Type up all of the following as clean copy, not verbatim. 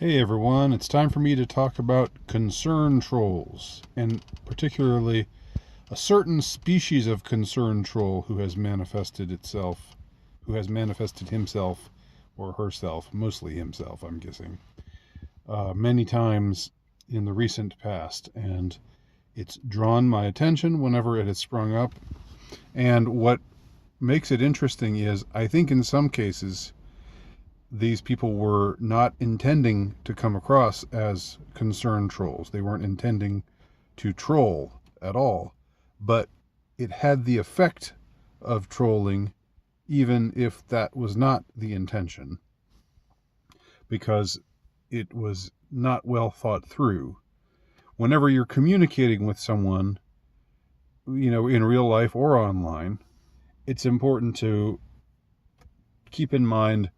Hey everyone, it's time for me to talk about concern trolls, and particularly a certain species of concern troll who has manifested himself or herself, mostly himself, I'm guessing, many times in the recent past, and it's drawn my attention whenever it has sprung up. And what makes it interesting is, I think in some cases, these people were not intending to come across as concerned trolls. They weren't intending to troll at all, but it had the effect of trolling, even if that was not the intention, because it was not well thought through. Whenever you're communicating with someone, in real life or online, it's important to keep in mind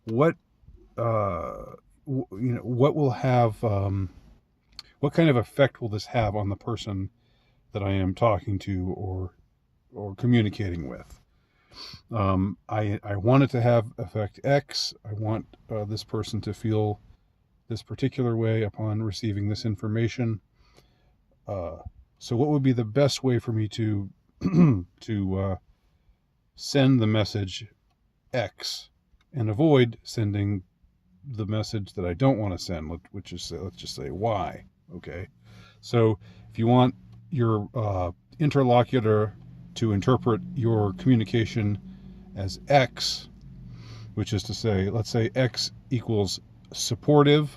what what will have what kind of effect will this have on the person that I am talking to or communicating with. I want it to have effect X. I want this person to feel this particular way upon receiving this information. So what would be the best way for me to to send the message X and avoid sending the message that I don't want to send, which is, let's just say, Y. Okay. So if you want your interlocutor to interpret your communication as X, which is to say, let's say X equals supportive,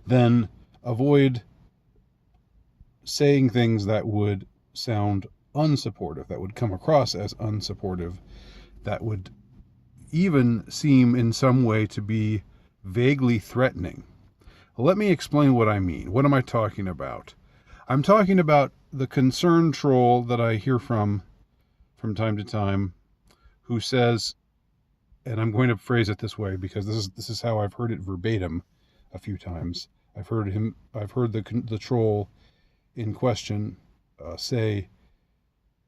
then avoid saying things that would sound unsupportive, that would come across as unsupportive, that would even seem in some way to be vaguely threatening. Let me explain what I mean. What am I talking about? I'm talking about the concerned troll that I hear from time to time, who says, and I'm going to phrase it this way because this is how I've heard it verbatim a few times. I've heard the troll in question say,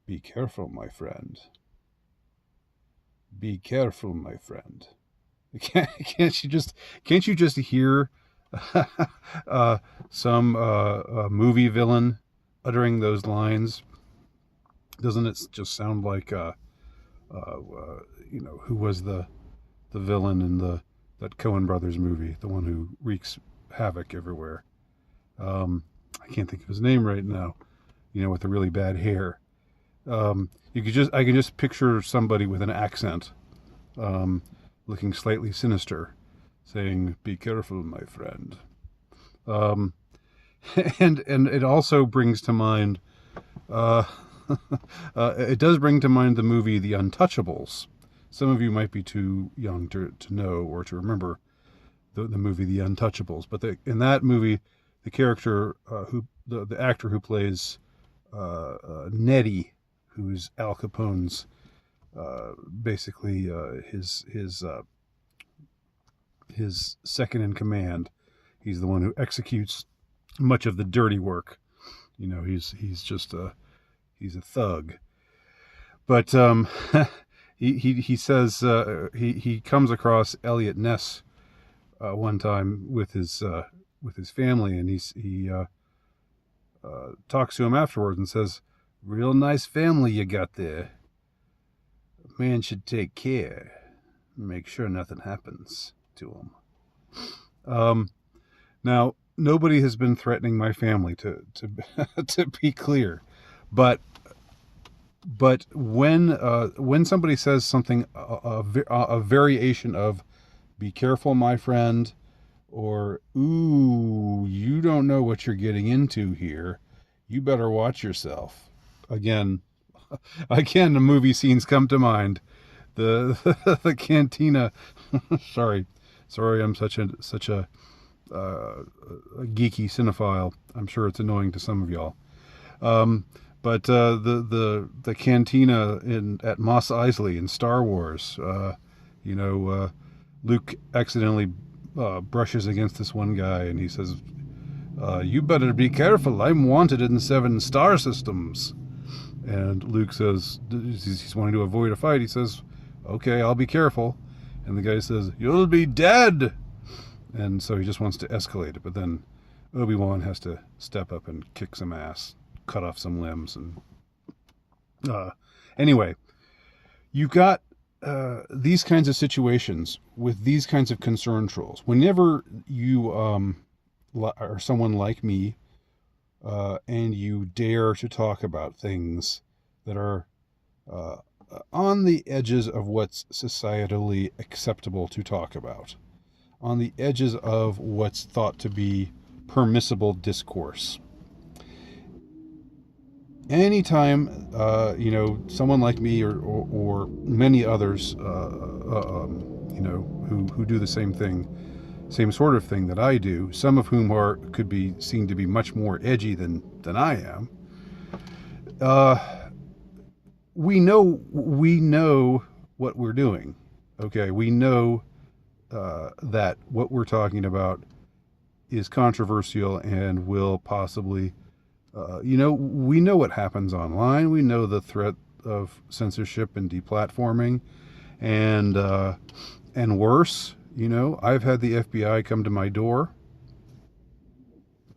"Be careful, my friend. Be careful, my friend." Can't you just hear some movie villain uttering those lines? Doesn't it just sound like who was the villain in that Coen Brothers movie, the one who wreaks havoc everywhere? I can't think of his name right now. With the really bad hair. I can just picture somebody with an accent, looking slightly sinister, saying, "Be careful, my friend." And it also brings to mind, it does bring to mind the movie The Untouchables. Some of you might be too young to know or to remember the movie The Untouchables, but in that movie, the character the actor who plays Nettie, who's Al Capone's basically his second in command. He's the one who executes much of the dirty work. He's just he's a thug. But he says he comes across Elliot Ness one time with his family, and he talks to him afterwards and says, "Real nice family you got there. A man should take care, make sure nothing happens to him." Now, nobody has been threatening my family, to to be clear, but when somebody says something, a variation of "Be careful, my friend," or "Ooh, you don't know what you're getting into here. You better watch yourself." Again, the movie scenes come to mind. The cantina. sorry, I'm such a geeky cinephile. I'm sure it's annoying to some of y'all. But the cantina at Mos Eisley in Star Wars. Luke accidentally brushes against this one guy, and he says, "You better be careful. I'm wanted in 7 star systems." And Luke says, he's wanting to avoid a fight. He says, "Okay, I'll be careful." And the guy says, "You'll be dead." And so he just wants to escalate it. But then Obi-Wan has to step up and kick some ass, cut off some limbs. And anyway, you got these kinds of situations with these kinds of concern trolls. Whenever you are someone like me, and you dare to talk about things that are on the edges of what's societally acceptable to talk about, on the edges of what's thought to be permissible discourse. Anytime, someone like me or many others, who do the same thing, same sort of thing that I do, some of whom could be seen to be much more edgy than I am. We know what we're doing. Okay, we know that what we're talking about is controversial and will possibly, we know what happens online. We know the threat of censorship and deplatforming, and worse. I've had the FBI come to my door.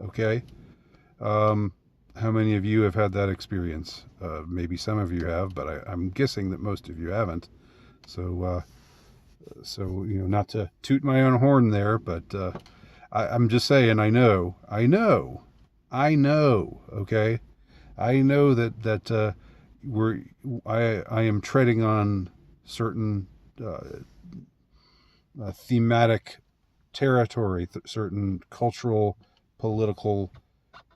Okay. How many of you have had that experience? Maybe some of you have, but I'm guessing that most of you haven't. So not to toot my own horn there, but I'm just saying, I know. Okay. I know that I am treading on certain thematic territory, certain cultural, political,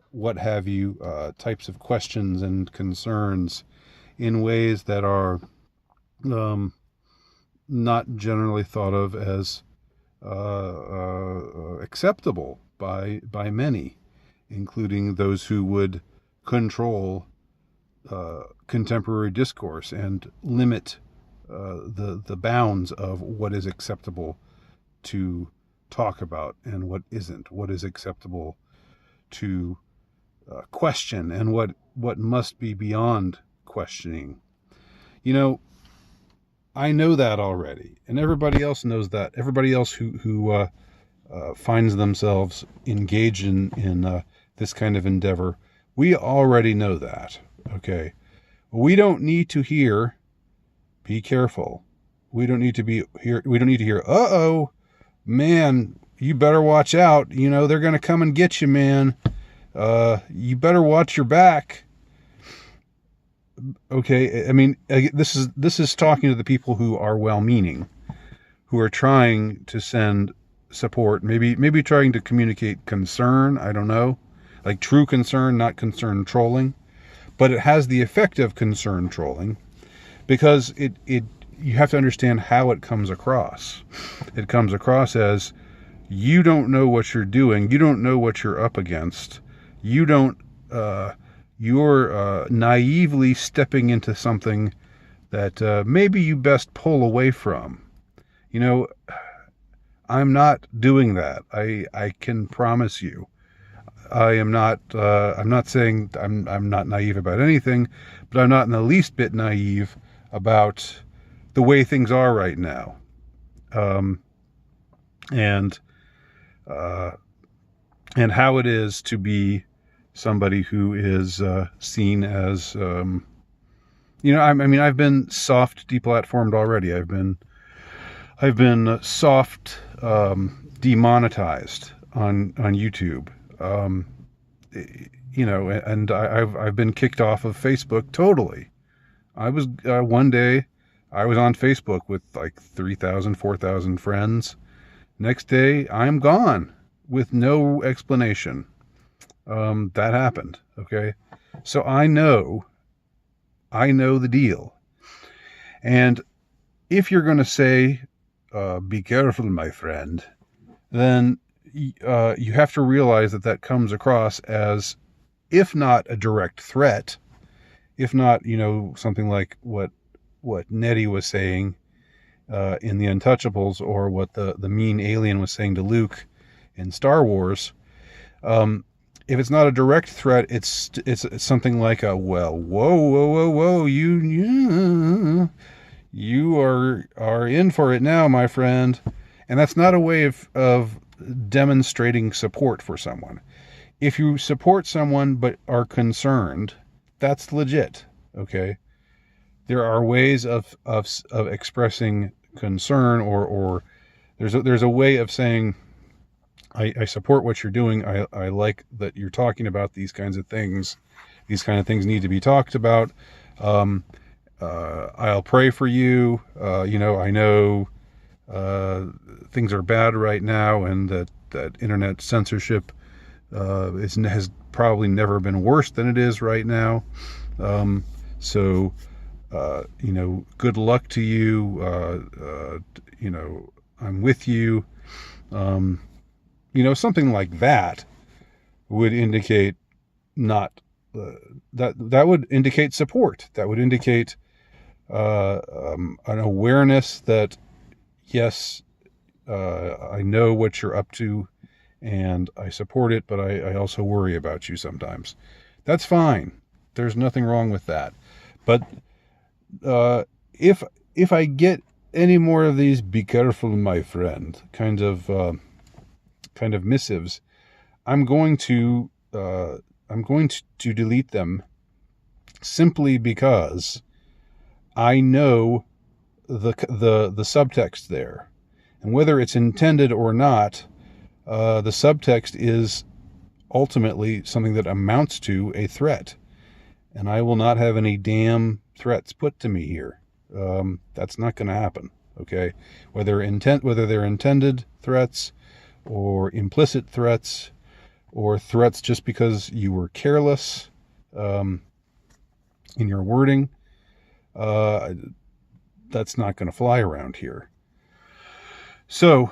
what have you, types of questions and concerns in ways that are not generally thought of as acceptable by many, including those who would control contemporary discourse and limit the bounds of what is acceptable to talk about and what isn't, what is acceptable to question and what must be beyond questioning. I know that already, and everybody else knows that. Everybody else who finds themselves engaged in this kind of endeavor, we already know that. Okay, we don't need to hear, "Be careful." We don't need to hear, "Uh-oh, man, you better watch out. They're going to come and get you, man. You better watch your back." Okay, I mean, this is talking to the people who are well-meaning, who are trying to send support, maybe trying to communicate concern. I don't know, like true concern, not concern trolling, but it has the effect of concern trolling because you have to understand how it comes across. It comes across as, you don't know what you're doing, you don't know what you're up against, you're naively stepping into something that maybe you best pull away from. I'm not doing that. I can promise you. I'm not saying I'm not naive about anything, but I'm not in the least bit naive about the way things are right now. And how it is to be somebody who is seen as, I've been soft deplatformed already. I've been soft demonetized on YouTube. And I've been kicked off of Facebook totally. I was one day I was on Facebook with like 3,000, 4,000 friends. Next day I'm gone with no explanation. That happened. Okay. So I know the deal. And if you're going to say, "Be careful, my friend," then you have to realize that comes across as, if not a direct threat, if not, something like what Nettie was saying in The Untouchables, or what the mean alien was saying to Luke in Star Wars. If it's not a direct threat, it's something like whoa, you you are in for it now, my friend. And that's not a way of demonstrating support for someone. If you support someone but are concerned, that's legit. Okay. There are ways of expressing concern, or there's a way of saying, I support what you're doing. I like that you're talking about these kinds of things. These kind of things need to be talked about. I'll pray for you. I know things are bad right now, and that internet censorship has probably never been worse than it is right now. So good luck to you. I'm with you. Something like that would indicate not that would indicate support. That would indicate an awareness that, yes, I know what you're up to and I support it, but I also worry about you sometimes. That's fine. There's nothing wrong with that. But if I get any more of these "be careful, my friend" kind of missives, I'm going to delete them, simply because I know the subtext there, and whether it's intended or not, the subtext is ultimately something that amounts to a threat, and I will not have any damn threats put to me here. That's not going to happen. Okay, whether they're intended threats or implicit threats, or threats just because you were careless in your wording, that's not going to fly around here. So,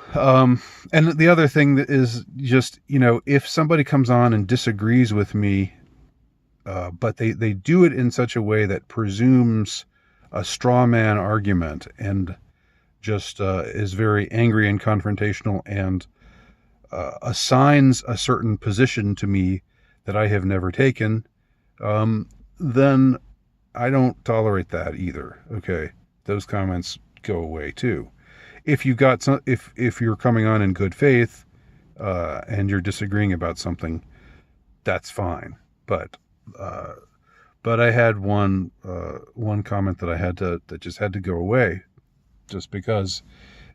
and the other thing that is just, if somebody comes on and disagrees with me, but they do it in such a way that presumes a straw man argument, and just is very angry and confrontational, and assigns a certain position to me that I have never taken, then I don't tolerate that either. Okay, those comments go away too. If you're coming on in good faith, and you're disagreeing about something, that's fine. But I had one comment that just had to go away, just because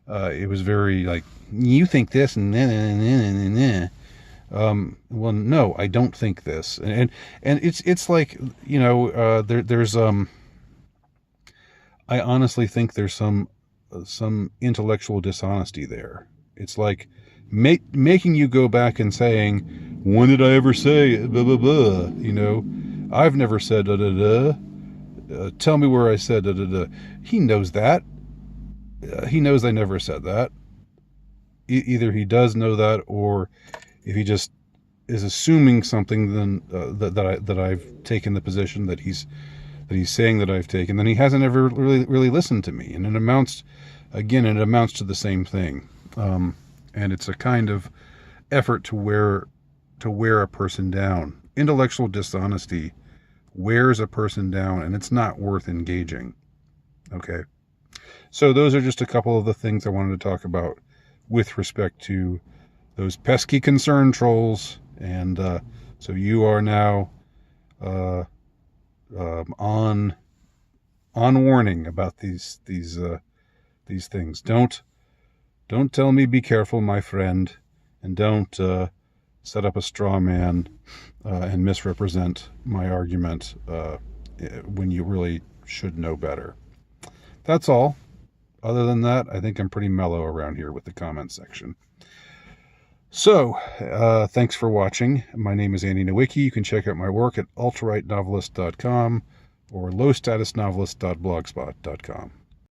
it was very like, you think this and nah. Well, no, I don't think this, and it's like, there's I honestly think there's some intellectual dishonesty there. It's like making you go back and saying, when did I ever say blah blah blah? I've never said da da da. Tell me where I said da da da. He knows that. He knows I never said that. Either he does know that, or if he just is assuming something, then that I've taken the position that he's saying that I've taken, then he hasn't ever really listened to me, and it amounts to the same thing. And it's a kind of effort to wear a person down. Intellectual dishonesty wears a person down, and it's not worth engaging. Okay. So those are just a couple of the things I wanted to talk about with respect to those pesky concern trolls. And so you are now on warning about these things. Don't tell me "be careful, my friend," and don't set up a straw man and misrepresent my argument when you really should know better. That's all. Other than that, I think I'm pretty mellow around here with the comment section. So, thanks for watching. My name is Andy Nowicki. You can check out my work at ultrarightnovelist.com or lowstatusnovelist.blogspot.com.